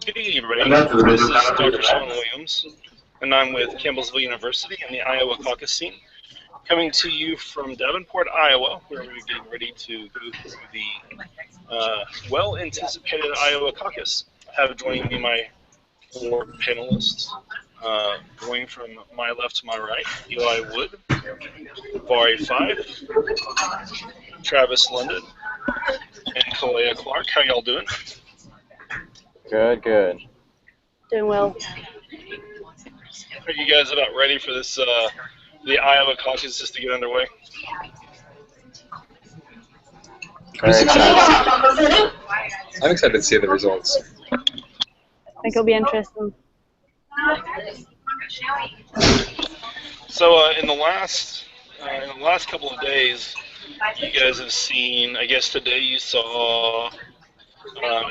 Good evening, everybody. This is Dr. Sean Williams, and I'm with Campbellsville University and the Iowa Caucus team, coming to you from Davenport, Iowa, where we're getting ready to go through the well-anticipated Iowa Caucus. I have joining me my four panelists, going from my left to my right: Eli Wood, Vari Five, Travis London, and Kalea Clark. How y'all doing? Good, good. Doing well. Are you guys about ready for this, the Iowa caucus just to get underway? Very excited. I'm excited to see the results. I think it'll be interesting. So in the last couple of days, you guys have seen. I guess today you saw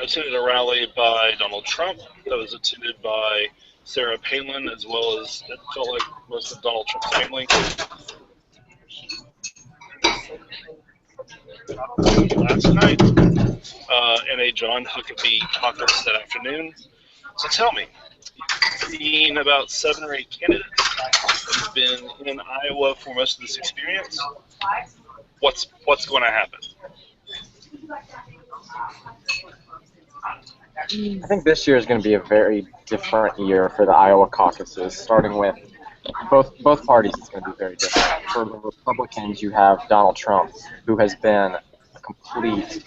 attended a rally by Donald Trump that was attended by Sarah Palin, as well as it felt like most of Donald Trump's family. Last night, in a John Huckabee caucus that afternoon. So tell me, you've seen about 7 or 8 candidates. You've been in Iowa for most of this experience. What's going to happen? I think this year is going to be a very different year for the Iowa caucuses, starting with both parties. It's going to be very different. For the Republicans, you have Donald Trump, who has been a complete,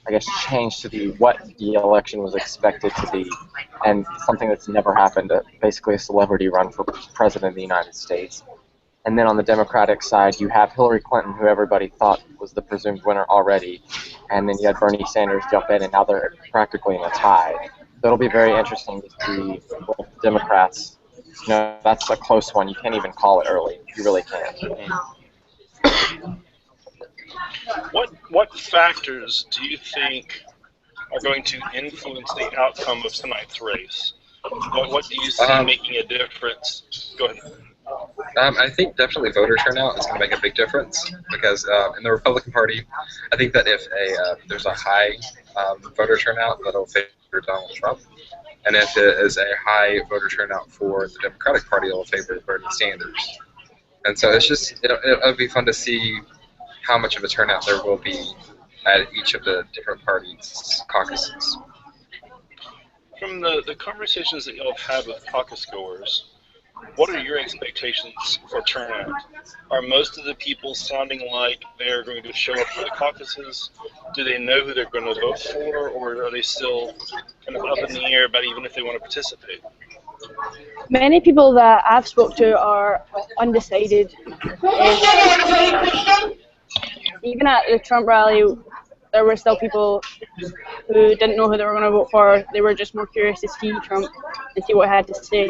I guess, change to what the election was expected to be, and something that's never happened, basically a celebrity run for president of the United States. And then on the Democratic side, you have Hillary Clinton, who everybody thought was the presumed winner already. And then you had Bernie Sanders jump in, and now they're practically in a tie. So it'll be very interesting to see both Democrats. You know, that's a close one. You can't even call it early. You really can't. What factors do you think are going to influence the outcome of tonight's race? What do you see making a difference? Go ahead. I think definitely voter turnout is going to make a big difference because in the Republican Party, I think that if there's a high voter turnout, that'll favor Donald Trump, and if it is a high voter turnout for the Democratic Party, it'll favor Bernie Sanders. And so it's just it'll be fun to see how much of a turnout there will be at each of the different parties' caucuses. From the conversations that y'all have had with caucus goers, what are your expectations for turnout? Are most of the people sounding like they're going to show up for the caucuses? Do they know who they're going to vote for, or are they still kind of up in the air about even if they want to participate? Many people that I've spoke to are undecided. Even at the Trump rally, there were still people who didn't know who they were going to vote for. They were just more curious to see Trump and see what he had to say.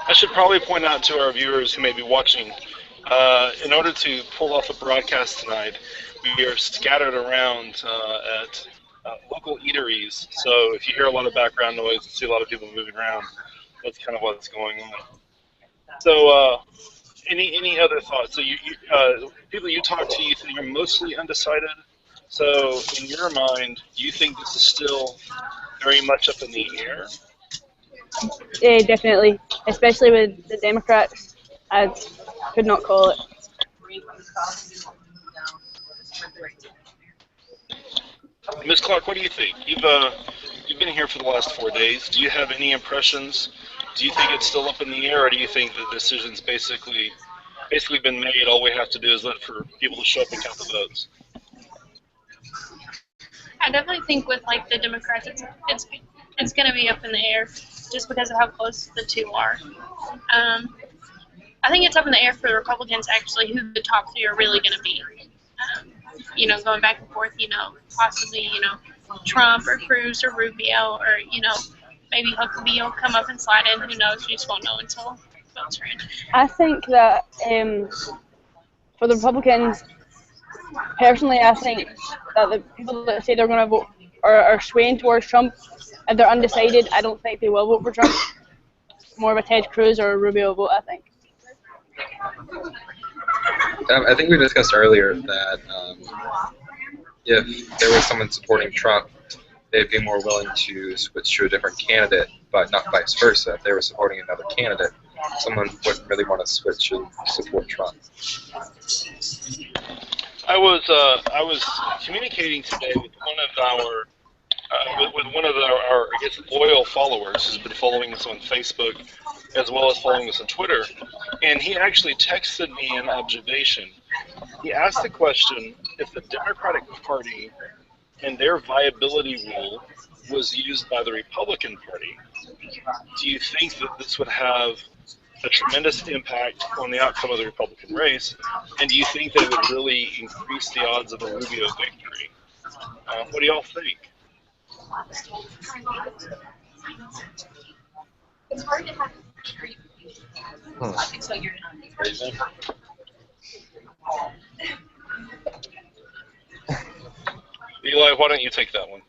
I should probably point out to our viewers who may be watching, in order to pull off a broadcast tonight, we are scattered around at local eateries. So if you hear a lot of background noise and see a lot of people moving around, that's kind of what's going on. So any other thoughts? So people you talk to, you think you're mostly undecided. So in your mind, do you think this is still very much up in the air? Yeah, definitely. Especially with the Democrats, I could not call it. Ms. Clark, what do you think? You've been here for the last 4 days. Do you have any impressions? Do you think it's still up in the air, or do you think the decision's basically been made? All we have to do is let for people to show up and count the votes. I definitely think with the Democrats, it's going to be up in the air just because of how close the two are. I think it's up in the air for the Republicans actually who the top 3 are really going to be. Going back and forth. Possibly Trump or Cruz or Rubio or maybe Huckabee will come up and slide in. Who knows? We just won't know until votes are in. I think that for the Republicans, personally, I think that the people that say they're going to vote are swaying towards Trump. If they're undecided, I don't think they will vote for Trump. More of a Ted Cruz or a Rubio vote, I think. I think we discussed earlier that if there was someone supporting Trump, they'd be more willing to switch to a different candidate, but not vice versa. If they were supporting another candidate, someone wouldn't really want to switch and support Trump. I was communicating today with one of our I guess loyal followers who's been following us on Facebook as well as following us on Twitter, and he actually texted me an observation. He asked the question: if the Democratic Party and their viability rule was used by the Republican Party, do you think that this would have a tremendous impact on the outcome of the Republican race? And do you think that it would really increase the odds of a Rubio victory? What do y'all think? Eli, why don't you take that one?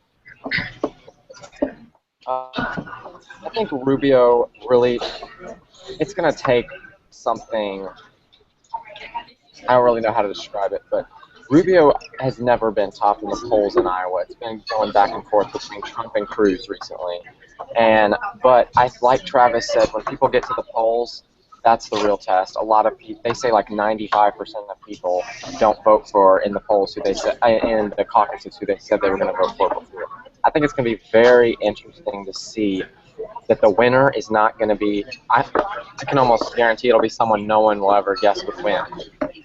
I think Rubio really, it's going to take something, I don't really know how to describe it, but Rubio has never been top in the polls in Iowa. It's been going back and forth between Trump and Cruz recently. But like Travis said, when people get to the polls, that's the real test. A lot of people, they say like 95% of people don't vote for in the polls who they said, in the caucuses who they said they were going to vote for before. I think it's going to be very interesting to see that the winner is not going to be, I can almost guarantee it'll be someone no one will ever guess would win.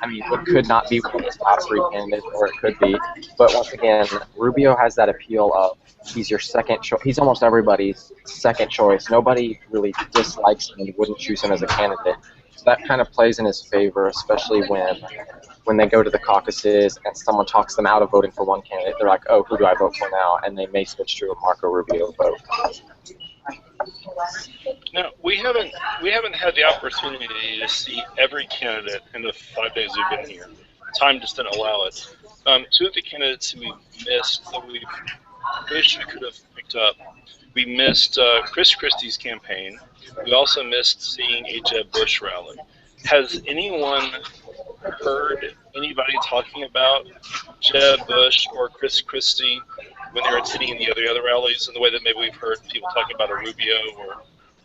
I mean, it could not be one of the top three candidates, or it could be. But once again, Rubio has that appeal of he's your second choice. He's almost everybody's second choice. Nobody really dislikes him and wouldn't choose him as a candidate. So that kind of plays in his favor, especially when they go to the caucuses and someone talks them out of voting for one candidate. They're like, oh, who do I vote for now? And they may switch to a Marco Rubio vote. Now, we haven't had the opportunity to see every candidate in the 5 days we've been here. Time just didn't allow it. Two of the candidates who we missed that we wish we could have picked up. We missed Chris Christie's campaign. We also missed seeing a Jeb Bush rally. Has anyone heard anybody talking about Jeb Bush or Chris Christie when they were sitting in the other rallies in the way that maybe we've heard people talking about a Rubio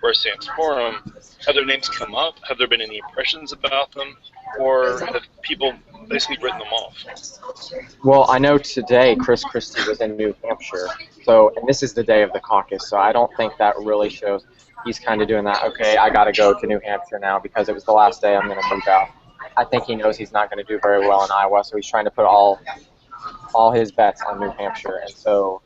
or a Santorum? Have their names come up? Have there been any impressions about them? Or have people basically written them off? Well, I know today Chris Christie was in New Hampshire, and this is the day of the caucus, so I don't think that really shows. He's kind of doing that, okay, I got to go to New Hampshire now because it was the last day I'm going to move out. I think he knows he's not going to do very well in Iowa, so he's trying to put all his bets on New Hampshire. And so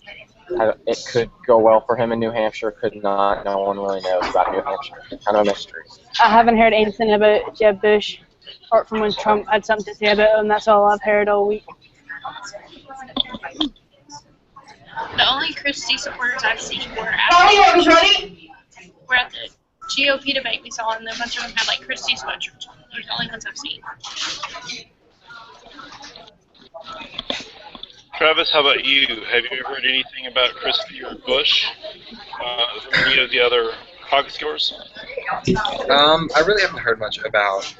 it could go well for him in New Hampshire, could not. No one really knows about New Hampshire. It's kind of a mystery. I haven't heard anything about Jeb Bush, apart from when Trump had something to say about him. That's all I've heard all week. The only Christie supporters I've seen were at the GOP debate we saw, and a bunch of them had like Christie sweatshirts on. Those are the only ones I've seen. Travis, how about you? Have you heard anything about Christie or Bush from any of the other caucus goers? I really haven't heard much about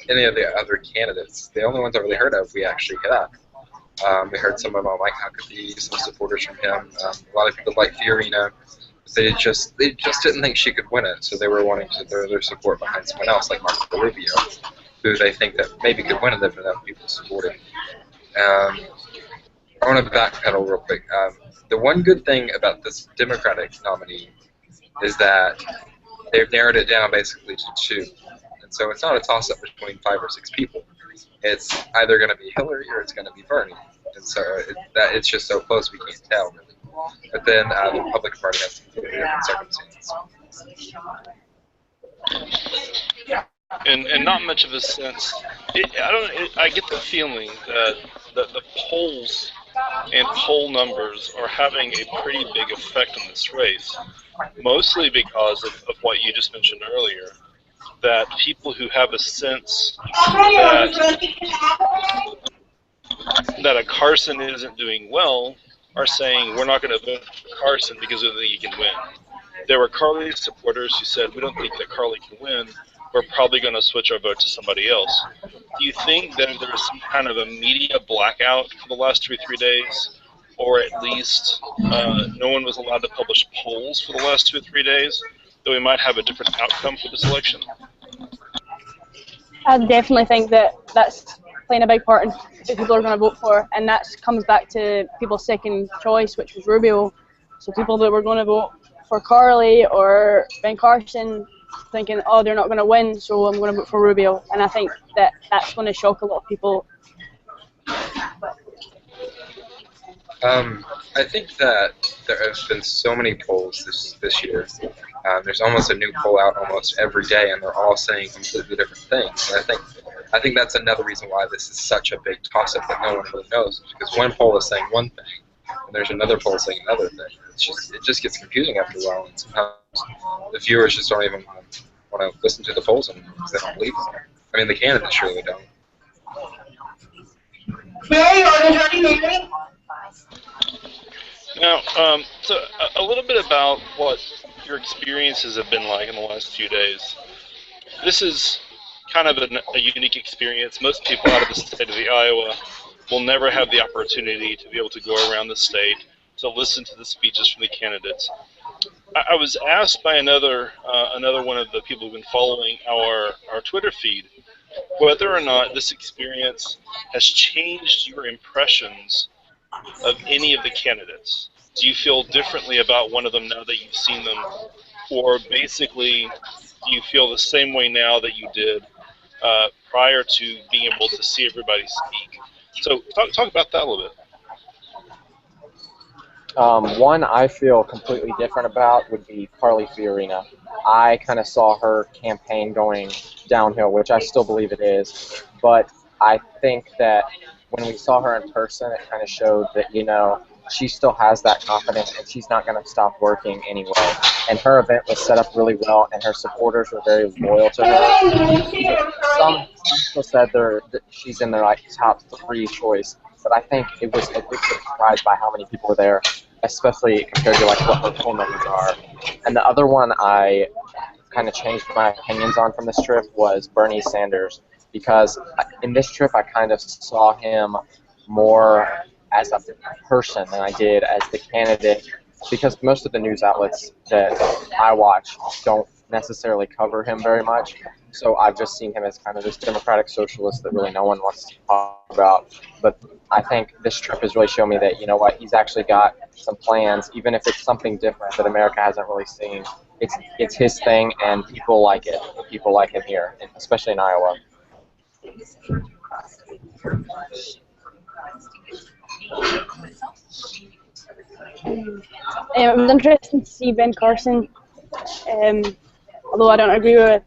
any of the other candidates. The only ones I really heard of we actually hit up. We heard some of Mike Huckabee, some supporters from him. A lot of people like Fiorina. They just didn't think she could win it, so they were wanting to throw their support behind someone else like Marco Rubio, who they think that maybe could win it if enough people supported. I want to backpedal real quick. The one good thing about this Democratic nominee is that they've narrowed it down basically to two, and so it's not a toss-up between 5 or 6 people. It's either going to be Hillary or it's going to be Bernie, and so it's just so close we can't tell really. But then the Republican Party has some different circumstances. And not much of a sense. I get the feeling that the polls and poll numbers are having a pretty big effect on this race, mostly because of what you just mentioned earlier, that people who have a sense that a Carson isn't doing well are saying we're not going to vote for Carson because we don't think he can win. There were Carly supporters who said we don't think that Carly can win, we're probably going to switch our vote to somebody else. Do you think that if there was some kind of a media blackout for the last 2 or 3 days, or at least no one was allowed to publish polls for the last 2 or 3 days, that we might have a different outcome for this election? I definitely think that that's playing a big part in who people are going to vote for, and that comes back to people's second choice, which was Rubio. So people that were going to vote for Carly or Ben Carson thinking, oh, they're not going to win, so I'm going to vote for Rubio. And I think that that's going to shock a lot of people. I think that there have been so many polls this year. There's almost a new poll out almost every day, and they're all saying completely different things. And I think that's another reason why this is such a big toss-up that no one really knows, because one poll is saying one thing, and there's another poll saying another thing. It just gets confusing after a while, and sometimes the viewers just don't even want to listen to the polls anymore because they don't believe them. I mean, the candidates surely don't. Now, so a little bit about what your experiences have been like in the last few days. This is kind of a unique experience. Most people out of the state of Iowa will never have the opportunity to be able to go around the state to listen to the speeches from the candidates. I was asked by another one of the people who've been following our Twitter feed whether or not this experience has changed your impressions of any of the candidates. Do you feel differently about one of them now that you've seen them, or basically do you feel the same way now that you did prior to being able to see everybody speak? So talk about that a little bit. One I feel completely different about would be Carly Fiorina. I kind of saw her campaign going downhill, which I still believe it is, but I think that when we saw her in person, it kind of showed that, she still has that confidence and she's not going to stop working anyway. And her event was set up really well, and her supporters were very loyal to her. Some people said that she's in their top 3 choice, but I think it was a big surprise by how many people were there, especially compared to what her poll numbers are. And the other one I kind of changed my opinions on from this trip was Bernie Sanders, because in this trip I kind of saw him more as a person than I did as the candidate, because most of the news outlets that I watch don't necessarily cover him very much. So I've just seen him as kind of this democratic socialist that really no one wants to talk about. But I think this trip has really shown me that, he's actually got some plans, even if it's something different that America hasn't really seen. It's his thing, and people like it. People like him here, especially in Iowa. It was interesting to see Ben Carson, although I don't agree with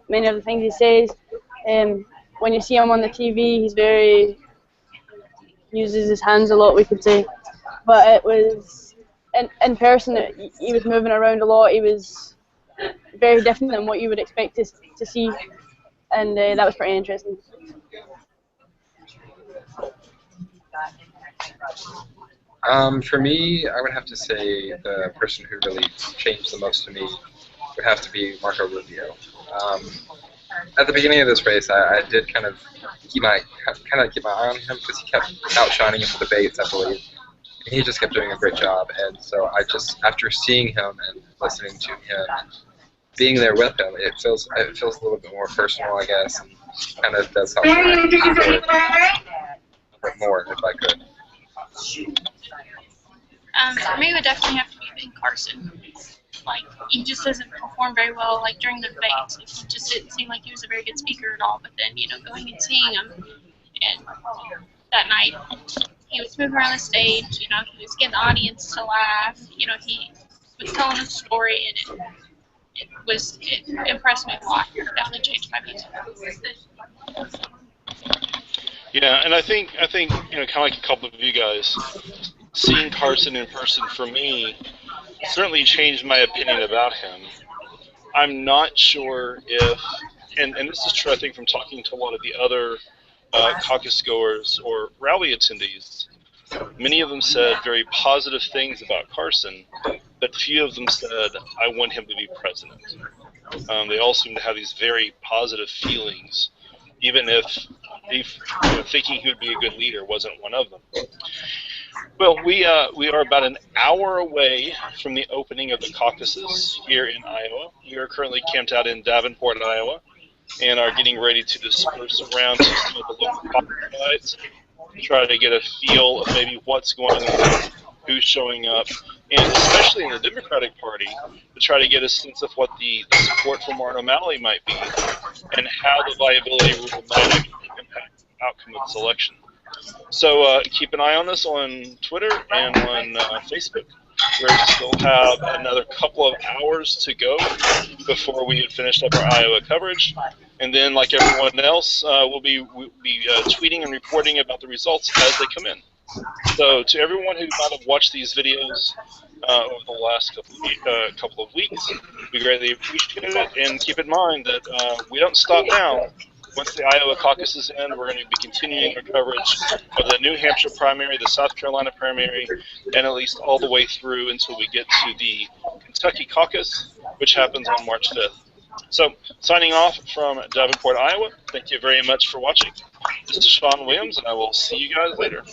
many of the things he says. When you see him on the TV, uses his hands a lot, we could say. But it was, in person, he was moving around a lot. He was very different than what you would expect to see, and that was pretty interesting. For me, I would have to say the person who really changed the most to me would have to be Marco Rubio. At the beginning of this race, I did kind of keep my eye on him because he kept outshining in the debates, I believe. And he just kept doing a great job, and so after seeing him and listening to him, being there with him, it feels a little bit more personal, I guess, and kind of does help me a bit more if I could. For me, it would definitely have to be Ben Carson. He just doesn't perform very well, during the debates. He just didn't seem like he was a very good speaker at all. But then, going and seeing him, and that night, he was moving around the stage. He was getting the audience to laugh. He was telling a story, and it impressed me a lot. It definitely changed my views. Yeah, and I think kind of like a couple of you guys, seeing Carson in person for me certainly changed my opinion about him. I'm not sure if, and this is true, I think, from talking to a lot of the other caucus goers or rally attendees. Many of them said very positive things about Carson, but few of them said, I want him to be president. They all seem to have these very positive feelings, even if thinking he would be a good leader wasn't one of them. Well, we are about an hour away from the opening of the caucuses here in Iowa. We are currently camped out in Davenport, Iowa, and are getting ready to disperse around to some of the local caucus sites, try to get a feel of maybe what's going on, who's showing up, and especially in the Democratic Party, to try to get a sense of what the support for Martin O'Malley might be, and how the liability rule might actually impact the outcome of this election. So keep an eye on this on Twitter and on Facebook. We still have another couple of hours to go before we have finished up our Iowa coverage. And then, like everyone else, we'll be tweeting and reporting about the results as they come in. So to everyone who might have watched these videos over the last couple of weeks, we greatly appreciate it. And keep in mind that we don't stop now. Once the Iowa caucus is in, we're going to be continuing our coverage of the New Hampshire primary, the South Carolina primary, and at least all the way through until we get to the Kentucky caucus, which happens on March 5th. So, signing off from Davenport, Iowa, thank you very much for watching. This is Sean Williams, and I will see you guys later.